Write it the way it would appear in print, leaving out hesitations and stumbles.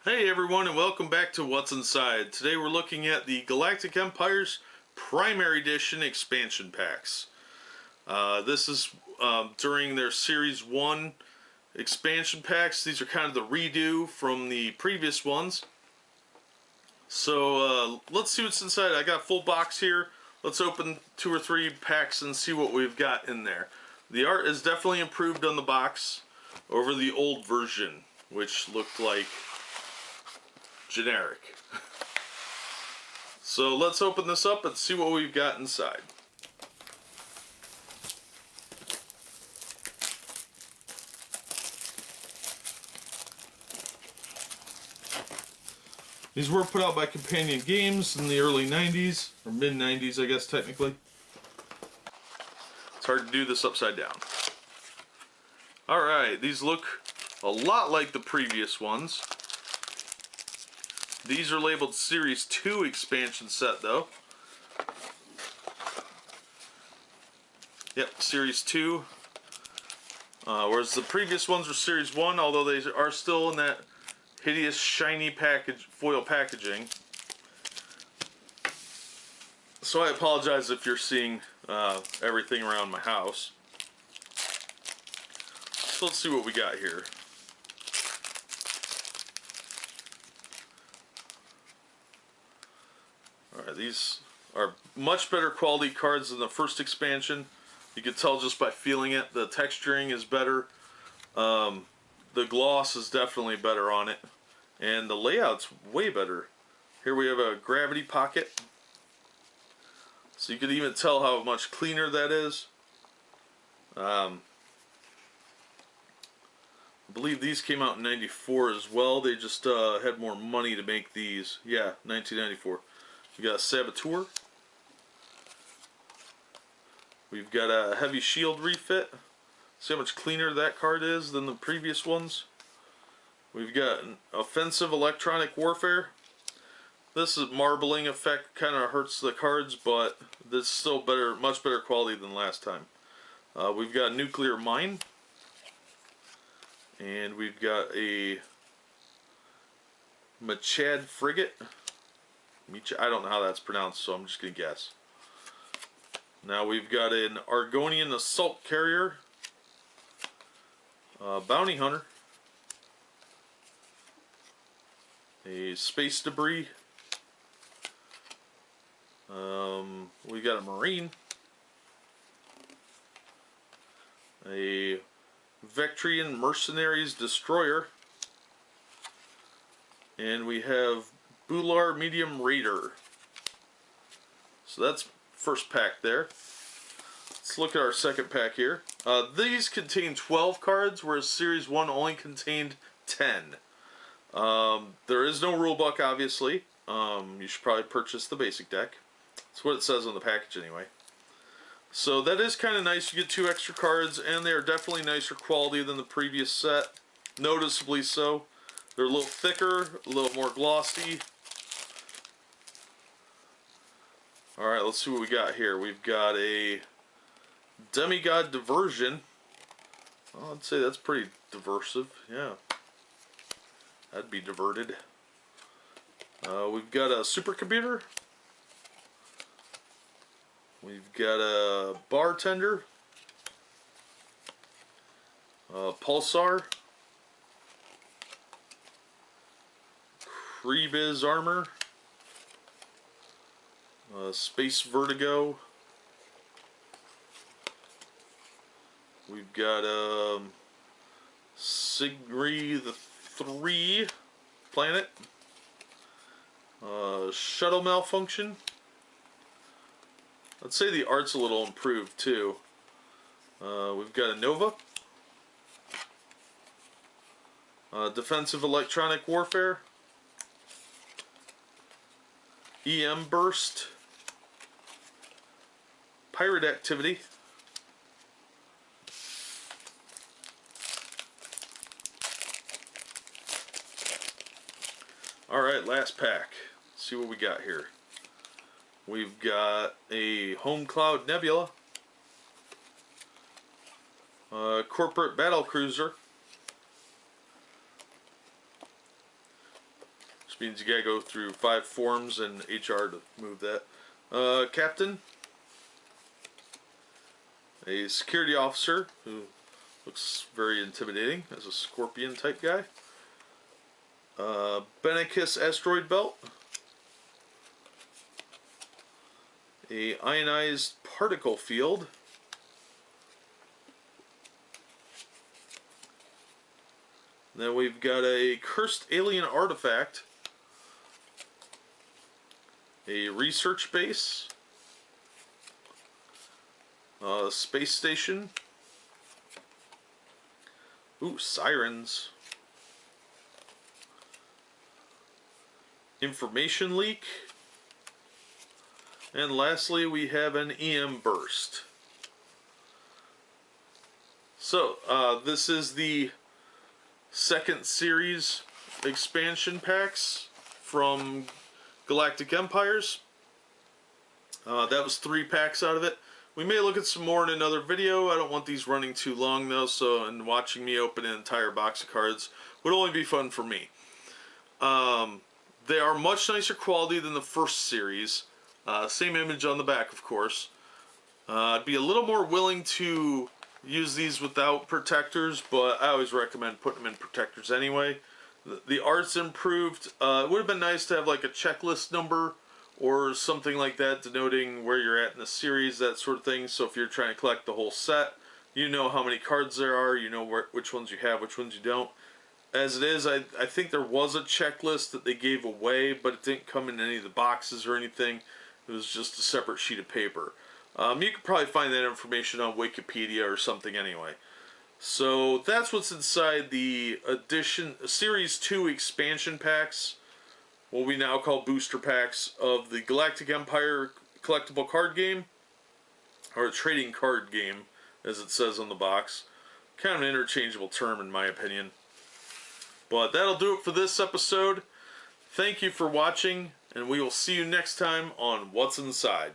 Hey everyone, and welcome back to What's Inside. Today we're looking at the Galactic Empires Primary Edition expansion packs. This is during their Series 1 expansion packs. These are kind of the redo from the previous ones. So let's see what's inside. I got a full box here. Let's open 2 or 3 packs and see what we've got in there. The art is definitely improved on the box over the old version, which looked like generic. So let's open this up and see what we've got inside. These were put out by Companion Games in the early 90s, or mid 90s I guess technically. It's hard to do this upside down. Alright, these look a lot like the previous ones. These are labeled Series 2 expansion set though. Yep, Series 2. Whereas the previous ones were Series 1, although they are still in that hideous shiny foil packaging. So I apologize if you're seeing everything around my house. So let's see what we got here. Alright, these are much better quality cards than the first expansion. You can tell just by feeling it. The texturing is better. The gloss is definitely better on it. And the layout's way better. Here we have a gravity pocket. So you can even tell how much cleaner that is. I believe these came out in '94 as well. They just had more money to make these. Yeah, 1994. We got a Saboteur. We've got a Heavy Shield refit. See how much cleaner that card is than the previous ones. We've got an Offensive Electronic Warfare. This is marbling effect, kind of hurts the cards, but this is still better, much better quality than last time. We've got Nuclear Mine. And we've got a Machad Frigate. I don't know how that's pronounced, so I'm just going to guess. Now we've got an Argonian Assault Carrier, Bounty Hunter, a Space Debris, we got a Marine, a Vectrian Mercenaries Destroyer, and we have Bular Medium Raider. So that's first pack there. Let's look at our second pack here. These contain 12 cards, whereas Series 1 only contained 10. There is no rulebook, obviously. You should probably purchase the basic deck. That's what it says on the package anyway. So that is kind of nice. You get 2 extra cards, and they are definitely nicer quality than the previous set. Noticeably so. They're a little thicker, a little more glossy. Alright, let's see what we got here. We've got a Demigod Diversion. Well, I'd say that's pretty diversive, yeah. That'd be diverted. We've got a Supercomputer. We've got a Bartender. Pulsar. Kreebiz Armor. Space Vertigo. We've got Sigri the 3 Planet. Shuttle Malfunction. I'd say the art's a little improved too. We've got a Nova. Defensive Electronic Warfare. EM Burst. Pirate Activity. Alright, last pack. Let's see what we got here. We've got a Home Cloud Nebula. Corporate Battlecruiser. which means you gotta go through 5 forms and HR to move that. Captain, a security officer who looks very intimidating as a scorpion type guy. Benicus asteroid belt. A ionized particle field. Then we've got a cursed alien artifact. A research base. A space station. Ooh, sirens. Information leak. And lastly, we have an EM burst. So, this is the second series expansion packs from Galactic Empires. That was 3 packs out of it. We may look at some more in another video. I don't want these running too long though, and watching me open an entire box of cards would only be fun for me. They are much nicer quality than the first series. Same image on the back, of course. I'd be a little more willing to use these without protectors, but I always recommend putting them in protectors anyway. The art's improved. It would have been nice to have like a checklist number or something like that denoting where you're at in the series, that sort of thing. So if you're trying to collect the whole set, you know how many cards there are, you know which ones you have, which ones you don't. As it is, I think there was a checklist that they gave away, but it didn't come in any of the boxes or anything. It was just a separate sheet of paper. You could probably find that information on Wikipedia or something anyway. So that's what's inside the Series 2 expansion packs, what we now call booster packs, of the Galactic Empire collectible card game, or a trading card game, as it says on the box. Kind of an interchangeable term in my opinion. But that'll do it for this episode. Thank you for watching, and we will see you next time on What's Inside.